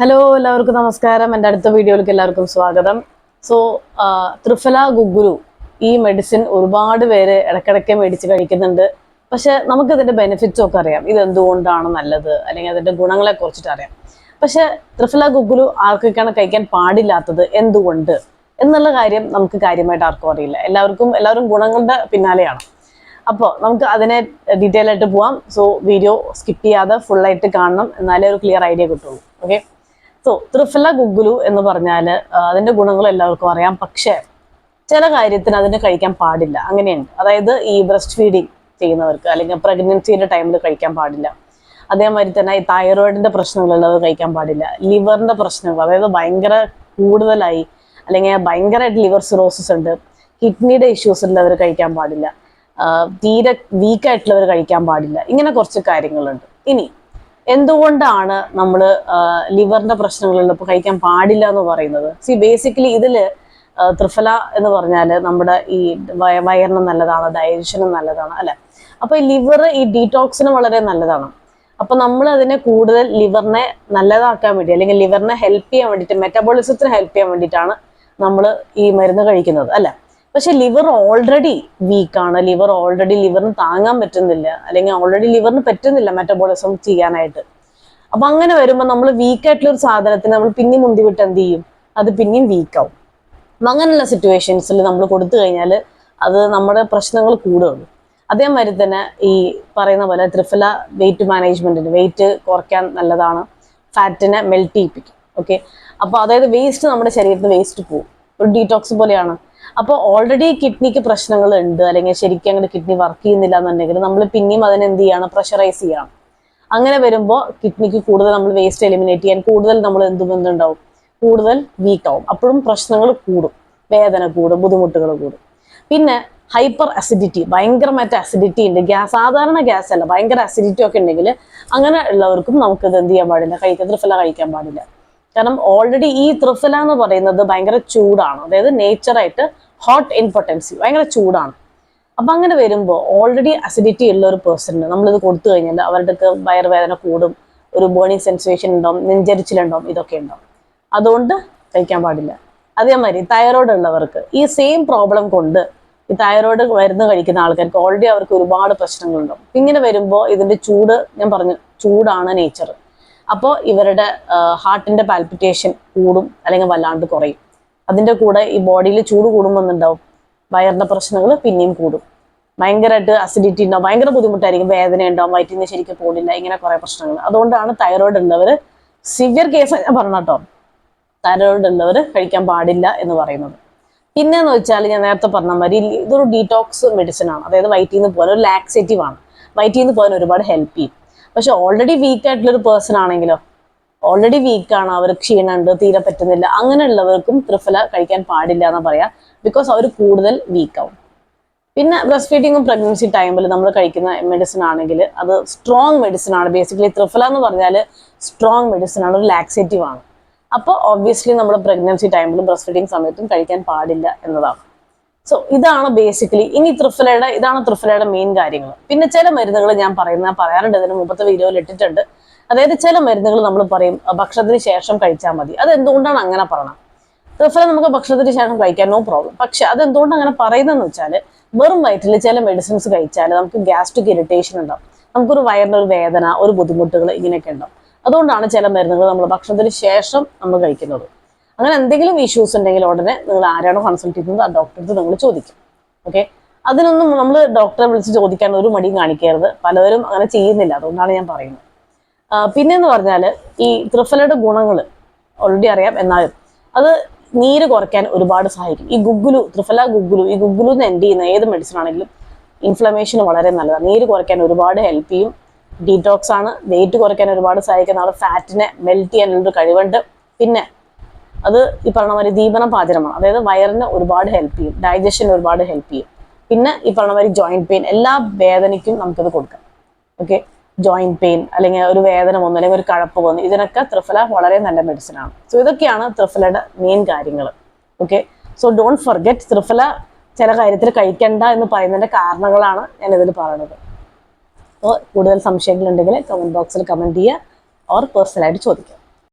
Hello എല്ലാവർക്കും നമസ്കാരം. എൻ്റെ അടുത്ത വീഡിയോയിലേക്ക് എല്ലാവർക്കും സ്വാഗതം. സോ ത്രിഫല ഗുഗ്ഗുലു ഈ മെഡിസിൻ ഒരുപാട് പേര് ഇടയ്ക്കിടയ്ക്ക് മേടിച്ച് കഴിക്കുന്നുണ്ട്. പക്ഷെ നമുക്കിതിൻ്റെ ബെനിഫിറ്റ്സും ഒക്കെ അറിയാം, ഇത് എന്തുകൊണ്ടാണ് നല്ലത് അല്ലെങ്കിൽ അതിൻ്റെ ഗുണങ്ങളെ കുറിച്ചിട്ട് അറിയാം. പക്ഷെ ത്രിഫല ഗുഗ്ഗുലു ആർക്കൊക്കെയാണ് കഴിക്കാൻ പാടില്ലാത്തത്, എന്തുകൊണ്ട് എന്നുള്ള കാര്യം നമുക്ക് കാര്യമായിട്ട് ആർക്കും അറിയില്ല. എല്ലാവരും ഗുണങ്ങളുടെ പിന്നാലെയാണ്. അപ്പോൾ നമുക്ക് അതിനെ ഡീറ്റെയിൽ ആയിട്ട് പോവാം. സോ വീഡിയോ സ്കിപ്പ് ചെയ്യാതെ ഫുള്ളായിട്ട് കാണണം, എന്നാലേ ഒരു ക്ലിയർ ഐഡിയ കിട്ടുള്ളൂ. ഓക്കെ, സോ ത്രിഫല ഗുഗ്ഗുലു എന്ന് പറഞ്ഞാൽ അതിൻ്റെ ഗുണങ്ങൾ എല്ലാവർക്കും അറിയാം. പക്ഷേ ചില കാര്യത്തിന് അതിന് കഴിക്കാൻ പാടില്ല, അങ്ങനെയുണ്ട്. അതായത് ഈ ബ്രസ്റ്റ് ഫീഡിങ് ചെയ്യുന്നവർക്ക് അല്ലെങ്കിൽ പ്രഗ്നൻസിയുടെ ടൈമിൽ കഴിക്കാൻ പാടില്ല. അതേമാതിരി തന്നെ ഈ തൈറോയിഡിൻ്റെ പ്രശ്നങ്ങളുള്ളവർ കഴിക്കാൻ പാടില്ല. ലിവറിൻ്റെ പ്രശ്നങ്ങൾ, അതായത് ഭയങ്കര കൂടുതലായി അല്ലെങ്കിൽ ഭയങ്കരമായിട്ട് ലിവർ സിറോസിസ് ഉണ്ട്, കിഡ്നിയുടെ ഇഷ്യൂസ് ഉള്ളവർ കഴിക്കാൻ പാടില്ല, തീരെ വീക്കായിട്ടുള്ളവർ കഴിക്കാൻ പാടില്ല. ഇങ്ങനെ കുറച്ച് കാര്യങ്ങളുണ്ട്. ഇനി എന്തുകൊണ്ടാണ് നമ്മൾ ലിവറിന്റെ പ്രശ്നങ്ങളുള്ളപ്പോൾ കഴിക്കാൻ പാടില്ല എന്ന് പറയുന്നത്? ബേസിക്കലി ഇതിൽ ത്രിഫല എന്ന് പറഞ്ഞാൽ നമ്മുടെ ഈ വയറിന് നല്ലതാണ്, ഡൈജഷനും നല്ലതാണ് അല്ലെ. അപ്പൊ ഈ ലിവർ ഈ ഡീടോക്സിന് വളരെ നല്ലതാണ്. അപ്പൊ നമ്മൾ അതിനെ കൂടുതൽ ലിവറിനെ നല്ലതാക്കാൻ വേണ്ടി അല്ലെങ്കിൽ ലിവറിനെ ഹെൽപ്പ് ചെയ്യാൻ വേണ്ടിയിട്ട്, മെറ്റബോളിസത്തിന് ഹെൽപ്പ് ചെയ്യാൻ വേണ്ടിയിട്ടാണ് നമ്മൾ ഈ മരുന്ന് കഴിക്കുന്നത് അല്ലെ. പക്ഷെ ലിവർ ഓൾറെഡി വീക്കാണ്, ലിവറിന് താങ്ങാൻ പറ്റുന്നില്ല, അല്ലെങ്കിൽ ഓൾറെഡി ലിവറിന് പറ്റുന്നില്ല മെറ്റബോളിസം ചെയ്യാനായിട്ട്. അപ്പൊ അങ്ങനെ വരുമ്പോൾ നമ്മൾ വീക്കായിട്ടുള്ള ഒരു സാധനത്തിന് നമ്മൾ പിന്നെയും മുന്തിവിട്ട് എന്ത് ചെയ്യും, അത് പിന്നെയും വീക്കാവും. അപ്പം അങ്ങനെയുള്ള സിറ്റുവേഷൻസിൽ നമ്മൾ കൊടുത്തു കഴിഞ്ഞാൽ അത് നമ്മുടെ പ്രശ്നങ്ങൾ കൂടുകയുള്ളൂ. അതേമാതിരി തന്നെ ഈ പറയുന്ന പോലെ ത്രിഫല വെയിറ്റ് മാനേജ്മെന്റിന്, വെയിറ്റ് കുറയ്ക്കാൻ നല്ലതാണ്, ഫാറ്റിനെ മെൽറ്റ് ചെയ്യിപ്പിക്കും. ഓക്കെ, അപ്പോൾ അതായത് വേസ്റ്റ് നമ്മുടെ ശരീരത്തിൽ വേസ്റ്റ് പോകും, ഒരു ഡീടോക്സ് പോലെയാണ്. അപ്പോൾ ഓൾറെഡി കിഡ്നിക്ക് പ്രശ്നങ്ങൾ ഉണ്ട് അല്ലെങ്കിൽ ശരിക്കും അങ്ങനെ കിഡ്നി വർക്ക് ചെയ്യുന്നില്ല എന്നുണ്ടെങ്കിൽ നമ്മൾ പിന്നെയും അതിനെ എന്ത് ചെയ്യണം, പ്രഷറൈസ് ചെയ്യണം. അങ്ങനെ വരുമ്പോൾ കിഡ്നിക്ക് കൂടുതൽ നമ്മൾ വേസ്റ്റ് എലിമിനേറ്റ് ചെയ്യാൻ കൂടുതൽ നമ്മൾ എന്തുണ്ടാവും, കൂടുതൽ വീക്കാവും. അപ്പോഴും പ്രശ്നങ്ങൾ കൂടും, വേദന കൂടും, ബുദ്ധിമുട്ടുകൾ കൂടും. പിന്നെ ഹൈപ്പർ അസിഡിറ്റി, ഭയങ്കരമായിട്ട് അസിഡിറ്റി ഉണ്ട്, സാധാരണ ഗ്യാസ് അല്ല, ഭയങ്കര അസിഡിറ്റി ഒക്കെ ഉണ്ടെങ്കിൽ അങ്ങനെ ഉള്ളവർക്കും നമുക്കിത് എന്ത് ചെയ്യാൻ പാടില്ല, ത്രിഫല കഴിക്കാൻ പാടില്ല. കാരണം ഓൾറെഡി ഈ ത്രിഫല എന്ന് പറയുന്നത് ഭയങ്കര ചൂടാണ്, അതായത് നേച്ചറായിട്ട് ഹോട്ട് ഇൻ പൊട്ടൻസി, ഭയങ്കര ചൂടാണ്. അപ്പം അങ്ങനെ വരുമ്പോൾ ഓൾറെഡി അസിഡിറ്റി ഉള്ള ഒരു പേഴ്സണിന് നമ്മളിത് കൊടുത്തു കഴിഞ്ഞാൽ അവരുടെയൊക്കെ വയറുവേദന കൂടും, ഒരു ബേണിംഗ് സെൻസേഷൻ ഉണ്ടാവും, നെഞ്ചരിച്ചിലുണ്ടാവും, ഇതൊക്കെ ഉണ്ടാവും. അതുകൊണ്ട് കഴിക്കാൻ പാടില്ല. അതേമാതിരി തൈറോയ്ഡ് ഉള്ളവർക്ക് ഈ സെയിം പ്രോബ്ലം കൊണ്ട്, ഈ തൈറോയ്ഡ് മരുന്ന് കഴിക്കുന്ന ആൾക്കാർക്ക് ഓൾറെഡി അവർക്ക് ഒരുപാട് പ്രശ്നങ്ങളുണ്ടാവും. ഇങ്ങനെ വരുമ്പോൾ ഇതിൻ്റെ ചൂട്, ഞാൻ പറഞ്ഞു ചൂടാണ് നേച്ചർ. അപ്പോൾ ഇവരുടെ ഹാർട്ടിന്റെ പാൽപിറ്റേഷൻ കൂടും അല്ലെങ്കിൽ വല്ലാണ്ട് കുറയും. അതിൻ്റെ കൂടെ ഈ ബോഡിയിൽ ചൂട് കൂടുമ്പോൾ എന്തുണ്ടാവും, വയറിന്റെ പ്രശ്നങ്ങൾ പിന്നെയും കൂടും, ഭയങ്കരമായിട്ട് അസിഡിറ്റി ഉണ്ടാവും, ഭയങ്കര ബുദ്ധിമുട്ടായിരിക്കും, വേദന ഉണ്ടാവും, വയറ്റിൽ നിന്ന് ശരിക്കും പോകില്ല, ഇങ്ങനെ കുറേ പ്രശ്നങ്ങൾ. അതുകൊണ്ടാണ് തൈറോയ്ഡ് ഉള്ളവർ, സിവിയർ കേസ് ഞാൻ പറഞ്ഞ കേട്ടോ, തൈറോയ്ഡ് ഉള്ളവർ കഴിക്കാൻ പാടില്ല എന്ന് പറയുന്നത്. പിന്നെന്ന് വെച്ചാൽ ഞാൻ നേരത്തെ പറഞ്ഞ മാതിരി ഇതൊരു ഡീടോക്സ് മെഡിസിൻ ആണ്, അതായത് വയറ്റിൽ നിന്ന് പോകാൻ ഒരു ലാക്സേറ്റീവ് ആണ്, വയറ്റിൽ നിന്ന് പോകാൻ ഒരുപാട് ഹെൽപ്പ് ചെയ്യും. പക്ഷെ ഓൾറെഡി വീക്ക് ആയിട്ടുള്ളൊരു പേഴ്സൺ ആണെങ്കിലോ, ഓൾറെഡി വീക്കാണ്, അവർ ക്ഷീണമുണ്ട്, തീരെ പറ്റുന്നില്ല, അങ്ങനെയുള്ളവർക്കും ത്രിഫല കഴിക്കാൻ പാടില്ല എന്ന് പറയാം. ബിക്കോസ് അവർ കൂടുതൽ വീക്കാവും. പിന്നെ ബ്രസ്റ്റ് ഫീഡിങ്ങും പ്രഗ്നൻസി ടൈമിൽ നമ്മൾ കഴിക്കുന്ന മെഡിസിൻ ആണെങ്കിൽ അത് സ്ട്രോങ് മെഡിസിൻ ആണ്. ബേസിക്കലി ത്രിഫല എന്ന് പറഞ്ഞാൽ സ്ട്രോങ് മെഡിസിൻ ആണ്, ഒരു ലാക്സേറ്റീവ് ആണ്. അപ്പോൾ ഒബ്വിയസ്ലി നമ്മൾ പ്രഗ്നൻസി ടൈമിലും ബ്രസ്റ്റ് ഫീഡിങ് സമയത്തും കഴിക്കാൻ പാടില്ല എന്നതാണ്. സോ ഇതാണ് ബേസിക്കലി. ഇനി ഇതാണ് ത്രിഫലയുടെ മെയിൻ കാര്യങ്ങൾ. പിന്നെ ചില മരുന്നുകൾ ഞാൻ പറയാറുണ്ട്, ഇതിന് മുമ്പത്തെ വീഡിയോയിൽ ഇട്ടിട്ടുണ്ട്. അതായത് ചില മരുന്നുകൾ നമ്മൾ പറയും ഭക്ഷണത്തിന് ശേഷം കഴിച്ചാൽ മതി. അത് എന്തുകൊണ്ടാണ് അങ്ങനെ പറയണം? ത്രിഫല നമുക്ക് ഭക്ഷണത്തിന് ശേഷം കഴിക്കാൻ നോ പ്രോബ്ലം. പക്ഷെ അത് എന്തുകൊണ്ട് അങ്ങനെ പറയുന്നതെന്ന് വെച്ചാൽ, വെറും വയറ്റിൽ ചില മെഡിസിൻസ് കഴിച്ചാൽ നമുക്ക് ഗ്യാസ്ട്രിക് ഇറിറ്റേഷൻ ഉണ്ടാവും, നമുക്കൊരു വയറിൻ്റെ ഒരു വേദന, ഒരു ബുദ്ധിമുട്ടുകൾ ഇങ്ങനെയൊക്കെ ഉണ്ടാവും. അതുകൊണ്ടാണ് ചില മരുന്നുകൾ നമ്മൾ ഭക്ഷണത്തിന് ശേഷം നമ്മൾ കഴിക്കുന്നത്. അങ്ങനെ എന്തെങ്കിലും ഇഷ്യൂസ് ഉണ്ടെങ്കിൽ ഉടനെ നിങ്ങൾ ആരാണോ കൺസൾട്ട് ചെയ്യുന്നത് ആ ഡോക്ടർക്ക് നിങ്ങൾ ചോദിക്കും. ഓക്കെ, അതിനൊന്നും നമ്മൾ ഡോക്ടറെ വിളിച്ച് ചോദിക്കാൻ ഒരു മടിയും കാണിക്കരുത്. പലവരും അങ്ങനെ ചെയ്യുന്നില്ല, അതുകൊണ്ടാണ് ഞാൻ പറയുന്നത്. പിന്നെന്ന് പറഞ്ഞാൽ ഈ ത്രിഫലയുടെ ഗുണങ്ങൾ ഓൾറെഡി അറിയാം, എന്നാലും അത് നീര് കുറയ്ക്കാൻ ഒരുപാട് സഹായിക്കും. ഈ ത്രിഫല ഗുഗ്ഗുലു എന്ന് എൻഡ് ചെയ്യുന്ന ഏത് മെഡിസിൻ ആണെങ്കിലും ഇൻഫ്ലമേഷന് വളരെ നല്ലതാണ്, നീര് കുറയ്ക്കാൻ ഒരുപാട് ഹെൽപ്പ് ചെയ്യും, ഡീടോക്സ് ആണ്, വെയിറ്റ് കുറയ്ക്കാൻ ഒരുപാട് സഹായിക്കും, നമ്മുടെ ഫാറ്റിനെ മെൽറ്റ് ചെയ്യാനുള്ളൊരു കഴിവുണ്ട്. പിന്നെ അത് ഈ പറഞ്ഞ മാതിരി ദീപനപാചനമാണ്, അതായത് വയറിന് ഒരുപാട് ഹെൽപ്പ് ചെയ്യും, ഡൈജഷന് ഒരുപാട് ഹെൽപ്പ് ചെയ്യും. പിന്നെ ഈ പറഞ്ഞ മാതിരി ജോയിന്റ് പെയിൻ, എല്ലാ വേദനയ്ക്കും നമുക്കത് കൊടുക്കാം. ഓക്കെ, ജോയിന്റ് പെയിൻ അല്ലെങ്കിൽ ഒരു വേദന വന്നു അല്ലെങ്കിൽ ഒരു കഴപ്പ് വന്നു, ഇതിനൊക്കെ ത്രിഫല വളരെ നല്ല മെഡിസിൻ ആണ്. സോ ഇതൊക്കെയാണ് ത്രിഫലയുടെ മെയിൻ കാര്യങ്ങൾ. Okay, so don't forget, triphala ചില കാര്യത്തിൽ കഴിക്കണ്ട എന്ന് പറയുന്നതിന്റെ കാരണങ്ങളാണ് ഞാൻ ഇതിൽ പറയുന്നത്. അപ്പോൾ കൂടുതൽ സംശയങ്ങളുണ്ടെങ്കിൽ കമന്റ് ബോക്സിൽ കമന്റ് ചെയ്യുക, ഓർ പേഴ്സണലായിട്ട് ചോദിക്കുക.